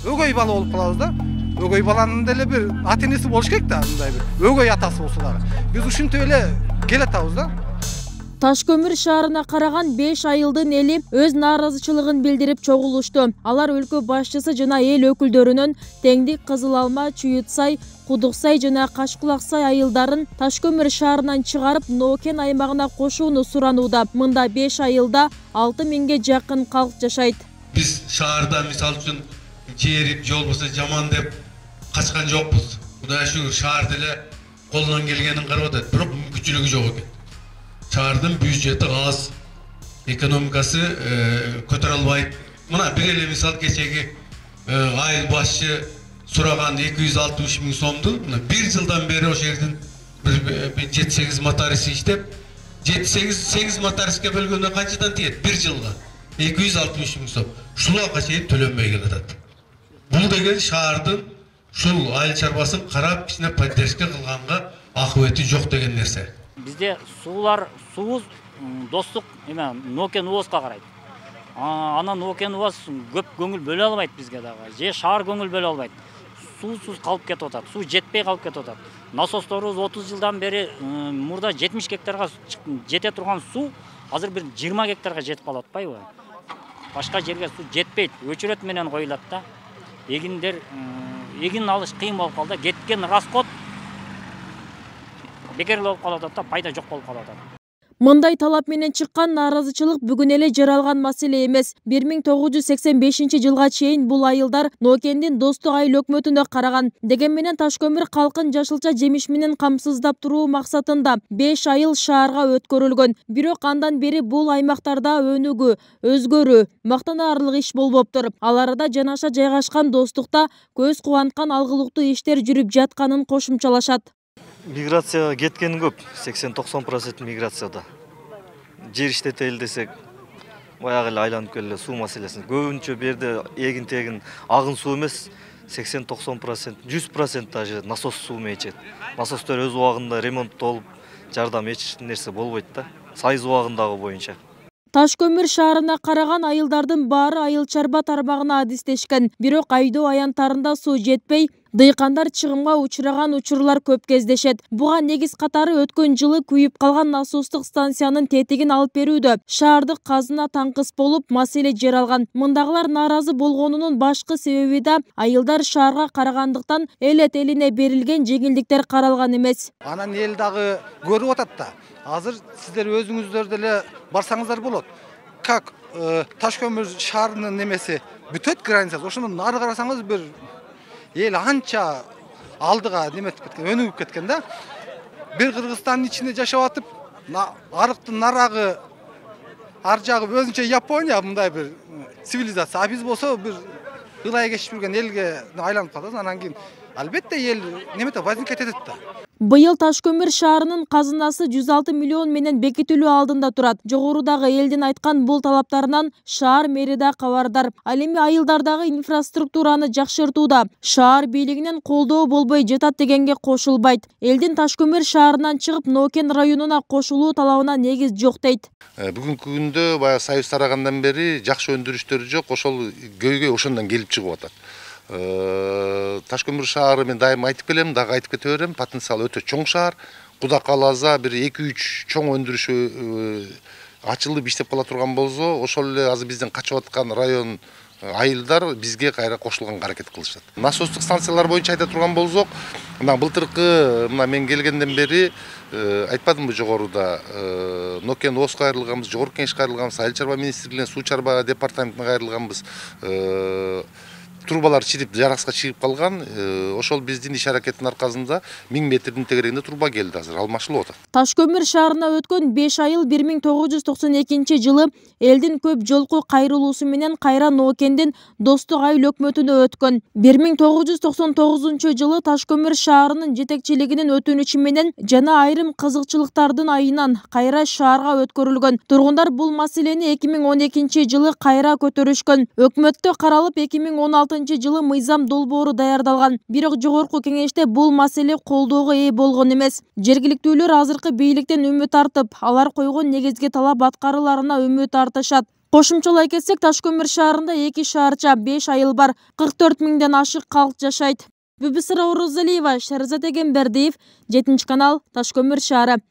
Өгөй бала болуп калабыз да. Өгөй баланын деле бир ата энеси болуш керек да, мындай бир өгөй атасы болсо дагы. Биз ушинтип эле келатабыз да. Ташкөмүр шаарына караган 5 айылдын эли өз нааразычылыгын билдирип чогулушту. Алар өлкө башчысы жана эл өкүлдөрүнүн Теңдик, Кызыл Алма, Чуютсай, Кудуксай жана Кашкулаксай айылдарын Ташкөмүр шаарынан чыгарып Нокен аймагына кошууну суранууда. Мында 5 айылда 6000ге жакын калк жашайт. Биз шаарда мисалы үчүн жери жол болсо жаман деп качкан жокпуз. Кудай шүгүр шаар деле колунан келгенин карап атат, бирок мүмкүнчүлүгү жок экен. Шаардын бюджети аз, экономикасы көтөрө албайт. Мына бир эле мисал кечеги айыл башчы сураган 260 000 сомду, мына 1 жылдан бери ошол жердин 7-8 моториси иштеп, 7-8 моториске бөлгөндө канчадан тиет? 1 жылга 260 000 сом. Ушуларга чейин төлөнбөй келатат. Бул деген шаардын ушул айыл чарбасын карап, кичине поддержка кылганга акыбети жок деген нерсе. Bizde суубуз достук эме Нокен УОСка карайт. Анан Нокен УОС көп көңүл бөлө албайт бизге дагы. Же шаар көңүл бөлө албайт. Суусуз калып кетип атат. Суу жетпей калып кетип атат. Насосторубуз 30 жылдан бери мурда 70 гектарга жете турган суу азыр бир 20 гектарга жетип калып атпайбы? Башка жерге суу жетпейт. Өчүрөт менен коюлат да. Эгин алыш кыйын болуп калды. Кеткен расход бекер болуп калып атат да, пайда жок болуп калып атат. Мындай талап менен чыккан нааразычылык бүгүн эле жаралган маселе эмес. 1985 жылга чейин бул айылдар Нокендин Достук айыл өкмөтүнө караган. Деген менен Ташкөмүр калкын жашылча жемиш менен камсыздап туруу максатында 5 айыл шаарга өткөрүлгөн. Бирок андан бери бул аймактарда өнүгүү, өзгөрүү, мактанаарлык иш болбоптур. Ал арада жанаша жайгашкан Достукта көз кубанткан алгылыктуу иштер жүрүп жатканын кошумчалашат. Миграция кеткен көп, 80-90% миграцияда. Жер иштетели десек, баягы эле айланып келе суу маселесин. Көбүнчө берде эгин-тегин агын суу эмес, 80-90%, 100% даже насос суу менен ичет. Насостор өз убагында ремонттолуп, жардам эч нерсе болбойт да. Сайыз убагындагы боюнча. Ташкөмүр шаарына караган айылдардын баары айыл чарба тармагына адистешкен. Бирок айдоо аянтарында суу жетпей, дыйкандар чыгымга учураган учурлар көп кездешет. Буга негиз катары өткөн жылы күйүп калган насостук станциянын тетигин алып берүүдө шаардык казына таңкыс болуп, маселе жаралган. Мындагылар нааразы болгонунун башкы себеби да айылдар шаарга карагандыктан элет элине берилген жеңилдиктер каралган эмес. Анан эл дагы көрүп атат да. Азыр сиздер өзүңүздөр деле барсаңыздар болот. Как Ташкөмүр шаарынын немеси бүтөт границасы. Ошондон нары карасаңыз бир эл анча алдыга неметип кеткен, өнүгүп кеткен да. Бир Кыргызстандын ичинде жашап атып, арыктын нарагы ар жагы өзүнчө Япония мындай бир цивилизация. А биз болсо бир ылай кечип жүргөн элге айланып калабыз. Анан кийин албетте эл неметип возникать этет да. Быйыл Ташкөмүр шаарынын казынасы 106 миллион менен бекитилүү алдында турат. Жогорудагы элдин айткан бул талаптарынан шаар мэри да кабардар. Ал эми айылдардагы инфраструктураны жакшыртууда шаар бийлигинен колдоо болбой жатат дегенге кошулбайт. Элдин Ташкөмүр шаарынан чыгып Нокен районуна кошулуу талабына негиз жок дейт. Бүгүнкү күндө баягы союз тарагандан бери жакшы өндүрүштөр жок, ошол көйгөй ошондон келип чыгып атат. Ташкөмүр шаары мен дайым айтып келем, дагы айтып кете берем, потенциалы өтө чоң шаар. Кудай кааласа бир 2-3 чоң өндүрүш ачылып иштеп кала турган болсо, ошол эле азыр бизден качып аткан район айылдар бизге кайра кошулганга аракет кылышат. Насостук станциялар боюнча айта турган болсок, мына былтыркы мен келгенден бери айтпадымбы жогоруда Нокен УОСка кайрылганбыз, жогорку кеңешке кайрылганбыз, айыл чарба министрлигине, суу чарба департаментине кайрылганбыз. Трубалар чирип, жараска чыгып калган. Ошол биздин иш аракеттин аркасында 1000 метрдин тегерегинде труба келди, азыр алмашылып атат. Ташкөмүр шаарына өткөн 5 айыл 1992 жылы элдин көп жолку кайрылуусу менен кайра Нокендин Достук айыл өкмөтүнө өткөн. 1999 жылы Ташкөмүр шаарынын жетекчилигинин өтүнүчү менен жана айрым кызыкчылыктардын айынан кайра шаарга өткөрүлгөн. Тургундар бул маселени 2012 жылы кайра көтөрүшкөн. Өкмөттө каралып 2016 жылы мыйзам долбоору даярдалган. Бирок жогорку кеңеште бул маселе колдоого ээ болгон эмес. Жергиликтүүлөр азыркы бийликтен үмүт артып, алар койгон негизги талап аткарыларына үмүт артышат. Кошумчалай кетсек, Ташкөмір шаарында 2 шаарча 5 айыл бар, 44 миңден ашык калк жашайт. Бүбүсыра Орозалиева, Шерзат Эгембердиев, 7 канал, Ташкөмір шаары.